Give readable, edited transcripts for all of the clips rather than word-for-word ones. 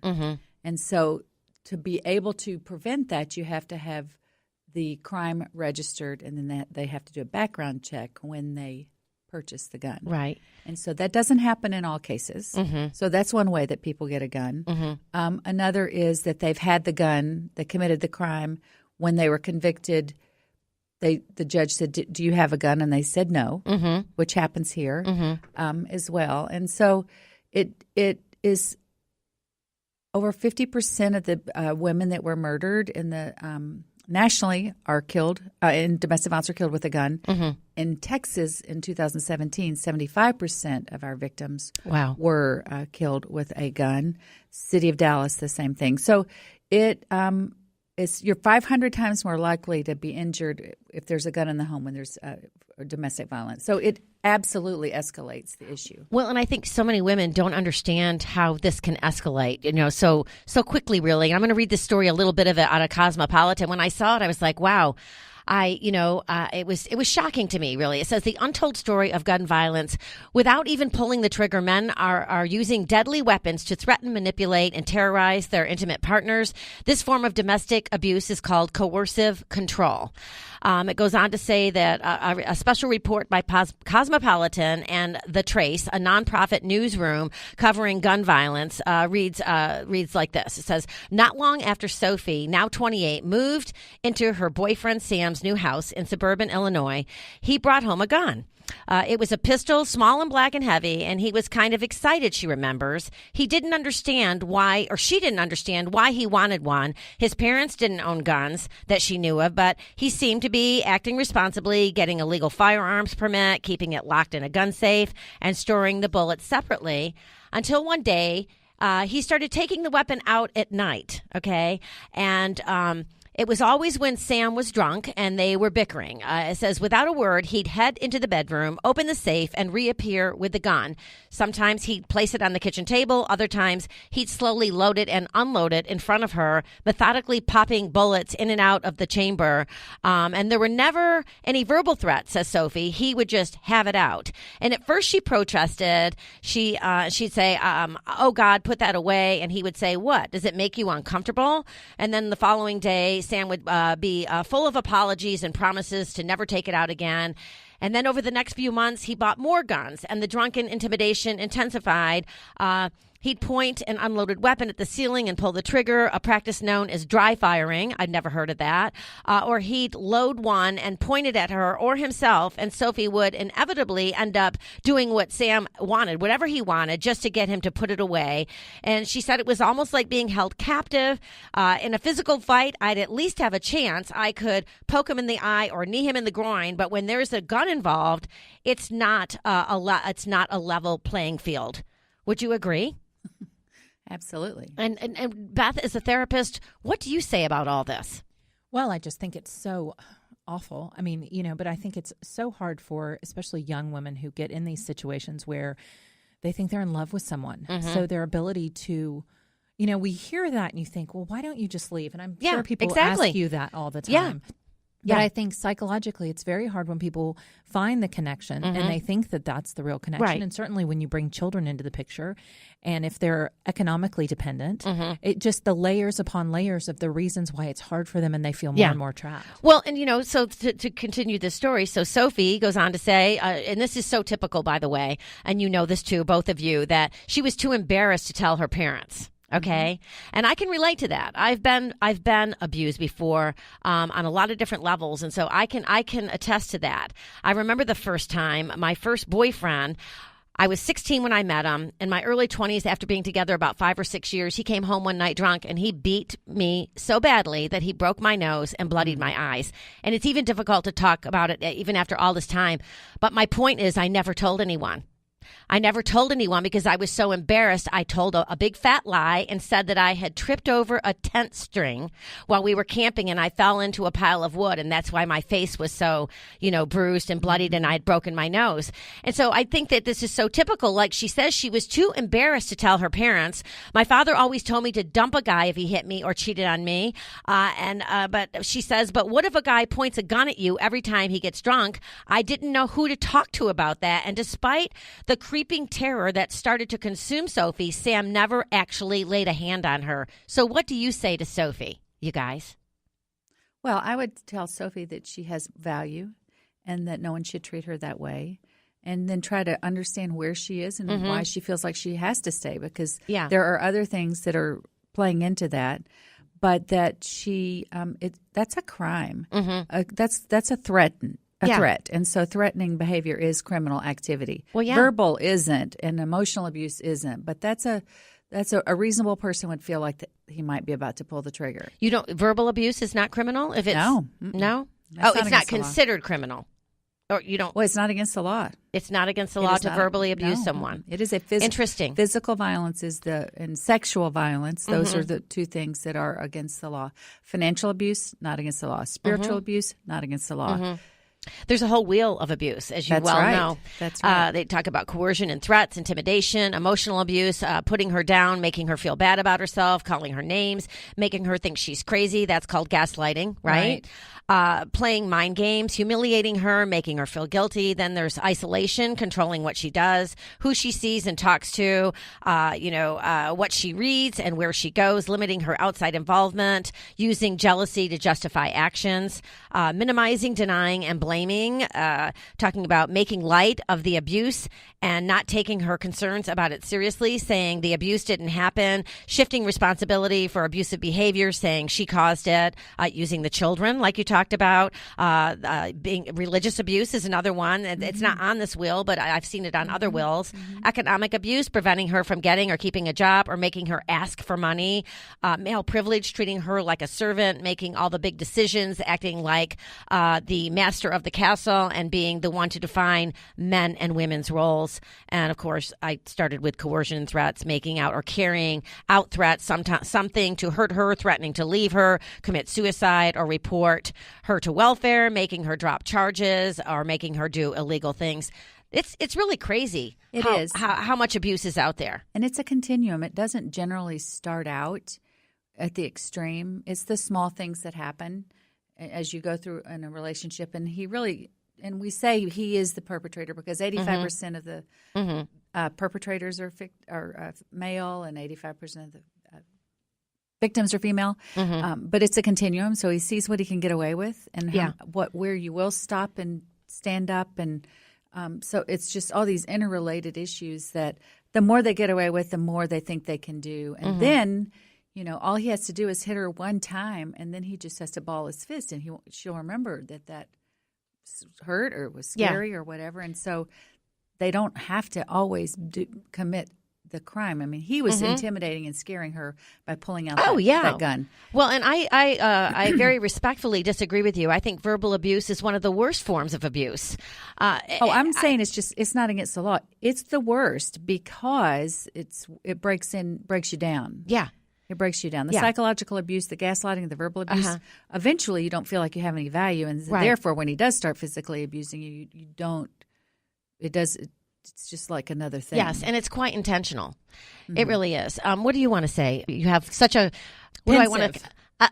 Mm-hmm. And so to be able to prevent that, you have to have the crime registered, and then they have to do a background check when they purchase the gun. Right. And so that doesn't happen in all cases. Mm-hmm. So that's one way that people get a gun. Mm-hmm. Another is that they've had the gun, they committed the crime. When they were convicted, the judge said, do you have a gun? And they said no, Mm-hmm. which happens here Mm-hmm. as well. And so it is over 50% of the women that were murdered in the nationally are killed in domestic violence are killed with a gun. Mm-hmm. In Texas in 2017, 75% of our victims Wow. were killed with a gun. City of Dallas, the same thing. So you're 500 times more likely to be injured if there's a gun in the home when there's domestic violence. So it absolutely escalates the issue. Well, and I think so many women don't understand how this can escalate, so quickly, really. I'm going to read this story, a little bit of it out of Cosmopolitan. When I saw it, I was like, wow. It was shocking to me, really. It says the untold story of gun violence. Without even pulling the trigger, men are using deadly weapons to threaten, manipulate, and terrorize their intimate partners. This form of domestic abuse is called coercive control. It goes on to say that a special report by Cosmopolitan and The Trace, a nonprofit newsroom covering gun violence, reads like this. It says, not long after Sophie, now 28, moved into her boyfriend Sam's new house in suburban Illinois, he brought home a gun. It was a pistol, small and black and heavy, and he was kind of excited, she remembers. He didn't understand why, or she didn't understand why he wanted one. His parents didn't own guns that she knew of, but he seemed to be acting responsibly, getting a legal firearms permit, keeping it locked in a gun safe, and storing the bullets separately, until one day he started taking the weapon out at night, okay? And it was always when Sam was drunk and they were bickering. It says, without a word, he'd head into the bedroom, open the safe, and reappear with the gun. Sometimes he'd place it on the kitchen table. Other times, he'd slowly load it and unload it in front of her, methodically popping bullets in and out of the chamber. And there were never any verbal threats, says Sophie. He would just have it out. And at first, she protested. She'd say, oh, God, put that away. And he would say, what? Does it make you uncomfortable? And then the following day, Sam would be full of apologies and promises to never take it out again. And then over the next few months, he bought more guns, and the drunken intimidation intensified. He'd point an unloaded weapon at the ceiling and pull the trigger, a practice known as dry firing. I'd never heard of that. Or he'd load one and point it at her or himself, and Sophie would inevitably end up doing what Sam wanted, whatever he wanted, just to get him to put it away. And she said it was almost like being held captive. In a physical fight, I'd at least have a chance. I could poke him in the eye or knee him in the groin, but when there's a gun involved, it's not a level playing field. Would you agree? Absolutely. And Beth, as a therapist, what do you say about all this? Well, I just think it's so awful. I mean, but I think it's so hard for especially young women who get in these situations where they think they're in love with someone. Mm-hmm. So their ability to, we hear that and you think, well, why don't you just leave? And I'm sure people exactly. ask you that all the time. Yeah. But I think psychologically it's very hard when people find the connection and they think that that's the real connection. Right. And certainly when you bring children into the picture and if they're economically dependent, it just the layers upon layers of the reasons why it's hard for them and they feel more and more trapped. Well, and so to continue this story, so Sophie goes on to say, and this is so typical, by the way, and you know this too, both of you, that she was too embarrassed to tell her parents. Okay. And I can relate to that. I've been abused before, on a lot of different levels. And so I can attest to that. I remember the first time my first boyfriend, I was 16 when I met him. In my early 20s, after being together about 5 or 6 years, he came home one night drunk and he beat me so badly that he broke my nose and bloodied my eyes. And it's even difficult to talk about it even after all this time. But my point is I never told anyone. I never told anyone because I was so embarrassed. I told a big fat lie and said that I had tripped over a tent string while we were camping and I fell into a pile of wood. And that's why my face was so, bruised and bloodied and I had broken my nose. And so I think that this is so typical. Like she says, she was too embarrassed to tell her parents. My father always told me to dump a guy if he hit me or cheated on me. But she says, but what if a guy points a gun at you every time he gets drunk? I didn't know who to talk to about that. And despite the creepy creeping terror that started to consume Sophie, Sam never actually laid a hand on her. So what do you say to Sophie, you guys? Well, I would tell Sophie that she has value and that no one should treat her that way. And then try to understand where she is and why she feels like she has to stay, because there are other things that are playing into that. But that she, that's a crime. That's a threat. Threat. And so threatening behavior is criminal activity. Well, Verbal isn't, and emotional abuse isn't. But that's a reasonable person would feel like that he might be about to pull the trigger. Verbal abuse is not criminal? If it's No. It's not considered criminal. Or you don't. Well, it's not against the law. It's not against the law to verbally abuse someone. It is a interesting. Physical violence and sexual violence. Those are the two things that are against the law. Financial abuse, not against the law. Spiritual abuse, not against the law. There's a whole wheel of abuse, as you know. That's right. They talk about coercion and threats, intimidation, emotional abuse, putting her down, making her feel bad about herself, calling her names, making her think she's crazy. That's called gaslighting, right? Playing mind games, humiliating her, making her feel guilty. Then there's isolation, controlling what she does, who she sees and talks to, what she reads and where she goes, limiting her outside involvement, using jealousy to justify actions, minimizing, denying, and blaming, talking about making light of the abuse and not taking her concerns about it seriously, saying the abuse didn't happen, shifting responsibility for abusive behavior, saying she caused it, using the children, like you talked about. Being religious abuse is another one. It's not on this wheel, but I've seen it on other wheels. Economic abuse, preventing her from getting or keeping a job or making her ask for money. Male privilege, treating her like a servant, making all the big decisions, acting like the master of the castle and being the one to define men and women's roles. And of course, I started with coercion threats, making out or carrying out threats, something to hurt her, threatening to leave her, commit suicide, or report her to welfare, making her drop charges, or making her do illegal things. It's really crazy. It is how much abuse is out there. And it's a continuum. It doesn't generally start out at the extreme. It's the small things that happen as you go through in a relationship. And and we say he is the perpetrator because 85% of the perpetrators are male and 85% of the victims are female. But it's a continuum. So he sees what he can get away with and where you will stop and stand up. And so it's just all these interrelated issues that the more they get away with, the more they think they can do. And then all he has to do is hit her one time, and then he just has to ball his fist, and she'll remember that hurt or was scary or whatever. And so they don't have to always commit the crime. I mean, he was intimidating and scaring her by pulling out that gun. Well, and I very respectfully disagree with you. I think verbal abuse is one of the worst forms of abuse. I'm saying it's not against the law. It's the worst because it breaks you down. Yeah. It breaks you down. The psychological abuse, the gaslighting, the verbal abuse, eventually you don't feel like you have any value. And therefore, when he does start physically abusing you, you don't – it's just like another thing. Yes, and it's quite intentional. It really is. What do you want to say? You have such a – what do I want to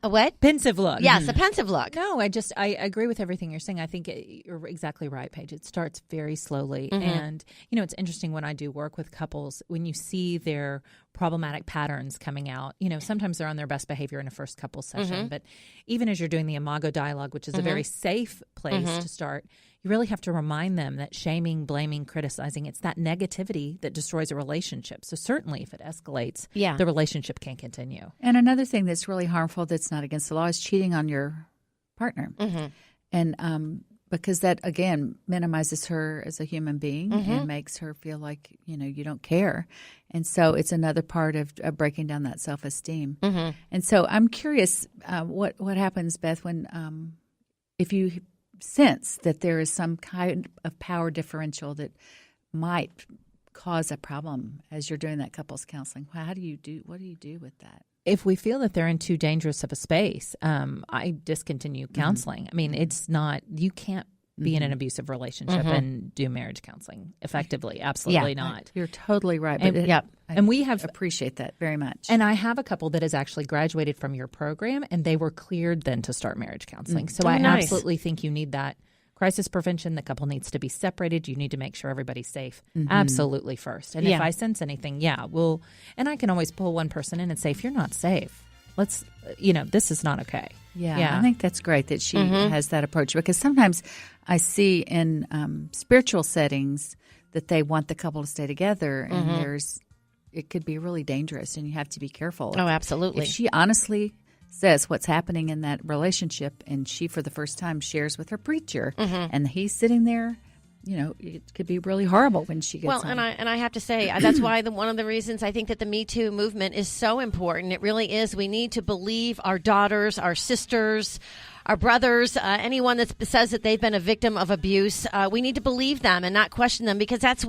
what? Pensive look. Yes, a pensive look. No, I agree with everything you're saying. I think you're exactly right, Paige. It starts very slowly. And, it's interesting when I do work with couples, when you see their problematic patterns coming out, sometimes they're on their best behavior in a first couple session. But even as you're doing the Imago dialogue, which is a very safe place to start, you really have to remind them that shaming, blaming, criticizing, it's that negativity that destroys a relationship. So certainly if it escalates, the relationship can't continue. And another thing that's really harmful that's not against the law is cheating on your partner. And because that, again, minimizes her as a human being and makes her feel like, you don't care. And so it's another part of breaking down that self-esteem. And so I'm curious what happens, Beth, when if you sense that there is some kind of power differential that might cause a problem as you're doing that couples counseling. What do you do with that? If we feel that they're in too dangerous of a space, I discontinue counseling. I mean, it's not, you can't be in an abusive relationship and do marriage counseling effectively. Absolutely not. You're totally right. But and we have appreciate that very much. And I have a couple that has actually graduated from your program, and they were cleared then to start marriage counseling. So I absolutely think you need that crisis prevention, the couple needs to be separated. You need to make sure everybody's safe. Mm-hmm. Absolutely first. And if I sense anything, and I can always pull one person in and say, if you're not safe, let's, this is not okay. Yeah, I think that's great that she has that approach, because sometimes I see in spiritual settings that they want the couple to stay together, and it could be really dangerous, and you have to be careful. Oh, absolutely. If she honestly says what's happening in that relationship, and she for the first time shares with her preacher, and he's sitting there, it could be really horrible when she gets home. And I have to say, that's why one of the reasons I think that the Me Too movement is so important. It really is. We need to believe our daughters, our sisters, our brothers, anyone that says that they've been a victim of abuse. We need to believe them and not question them, because that's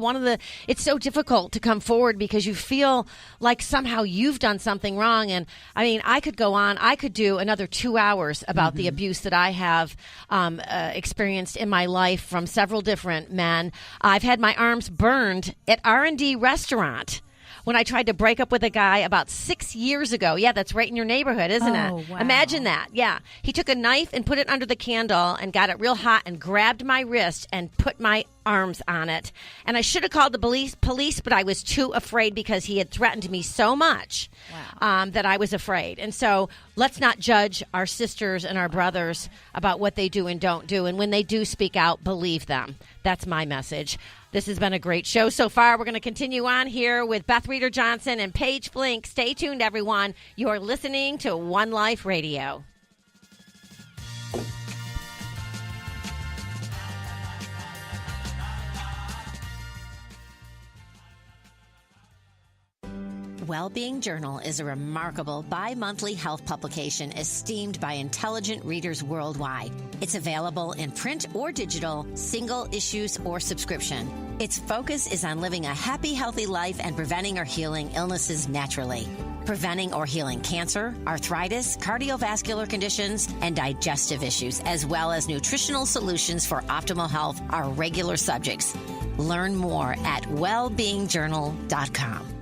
it's so difficult to come forward because you feel like somehow you've done something wrong. And I mean, I could go on. I could do another 2 hours about the abuse that I have experienced in my life from several different men. I've had my arms burned at R&D restaurant when I tried to break up with a guy about 6 years ago. Yeah, that's right in your neighborhood, isn't it? Wow. Imagine that. Yeah. He took a knife and put it under the candle and got it real hot and grabbed my wrist and put my arms on it. And I should have called the police, but I was too afraid because he had threatened me so much that I was afraid. And so let's not judge our sisters and our brothers about what they do and don't do. And when they do speak out, believe them. That's my message. This has been a great show so far. We're going to continue on here with Beth Reeder Johnson and Paige Flink. Stay tuned, everyone. You're listening to One Life Radio. Wellbeing Journal is a remarkable bi-monthly health publication esteemed by intelligent readers worldwide. It's available in print or digital, single issues or subscription. Its focus is on living a happy, healthy life and preventing or healing illnesses naturally. Preventing or healing cancer, arthritis, cardiovascular conditions, and digestive issues, as well as nutritional solutions for optimal health, are regular subjects. Learn more at wellbeingjournal.com.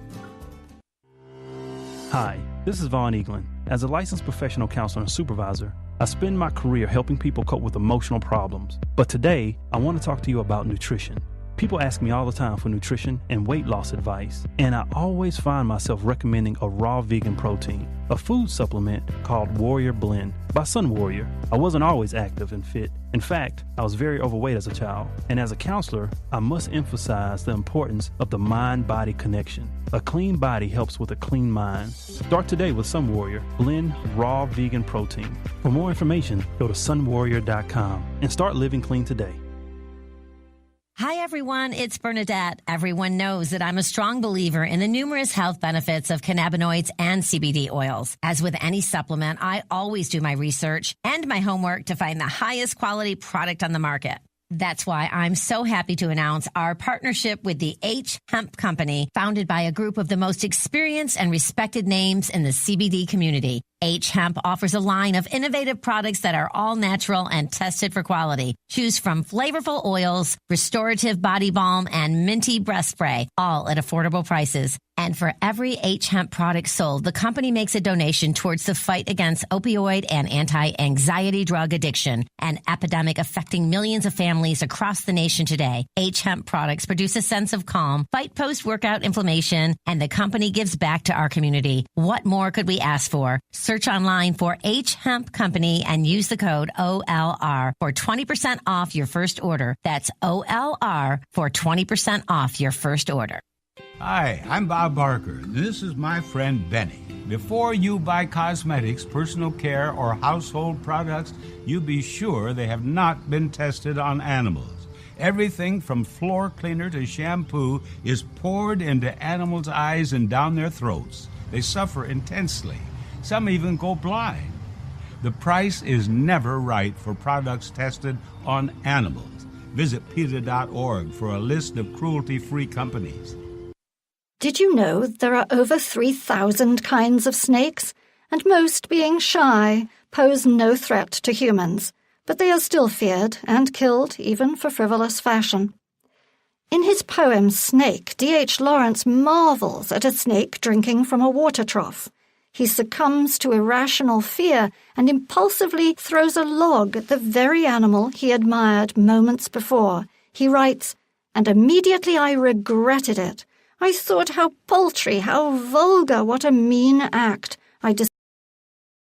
Hi, this is Vaughn Eaglin. As a licensed professional counselor and supervisor, I spend my career helping people cope with emotional problems. But today, I want to talk to you about nutrition. People ask me all the time for nutrition and weight loss advice, and I always find myself recommending a raw vegan protein, a food supplement called Warrior Blend by Sun Warrior. I wasn't always active and fit. In fact, I was very overweight as a child, and as a counselor, I must emphasize the importance of the mind-body connection. A clean body helps with a clean mind. Start today with Sun Warrior Blend Raw Vegan Protein. For more information, go to sunwarrior.com and start living clean today. Hi, everyone. It's Bernadette. Everyone knows that I'm a strong believer in the numerous health benefits of cannabinoids and CBD oils. As with any supplement, I always do my research and my homework to find the highest quality product on the market. That's why I'm so happy to announce our partnership with the H Hemp Company, founded by a group of the most experienced and respected names in the CBD community. H Hemp offers a line of innovative products that are all natural and tested for quality. Choose from flavorful oils, restorative body balm, and minty breath spray, all at affordable prices. And for every H Hemp product sold, the company makes a donation towards the fight against opioid and anti-anxiety drug addiction, an epidemic affecting millions of families across the nation today. H Hemp products produce a sense of calm, fight post-workout inflammation, and the company gives back to our community. What more could we ask for? Search online for H Hemp Company and use the code OLR for 20% off your first order. That's OLR for 20% off your first order. Hi, I'm Bob Barker. This is my friend Benny. Before you buy cosmetics, personal care, or household products, you be sure they have not been tested on animals. Everything from floor cleaner to shampoo is poured into animals' eyes and down their throats. They suffer intensely. Some even go blind. The price is never right for products tested on animals. Visit PETA.org for a list of cruelty-free companies. Did you know there are over 3,000 kinds of snakes? And most, being shy, pose no threat to humans, but they are still feared and killed even for frivolous fashion. In his poem Snake, D.H. Lawrence marvels at a snake drinking from a water trough. He succumbs to irrational fear and impulsively throws a log at the very animal he admired moments before. He writes, "And immediately I regretted it. I thought how paltry, how vulgar, what a mean act. I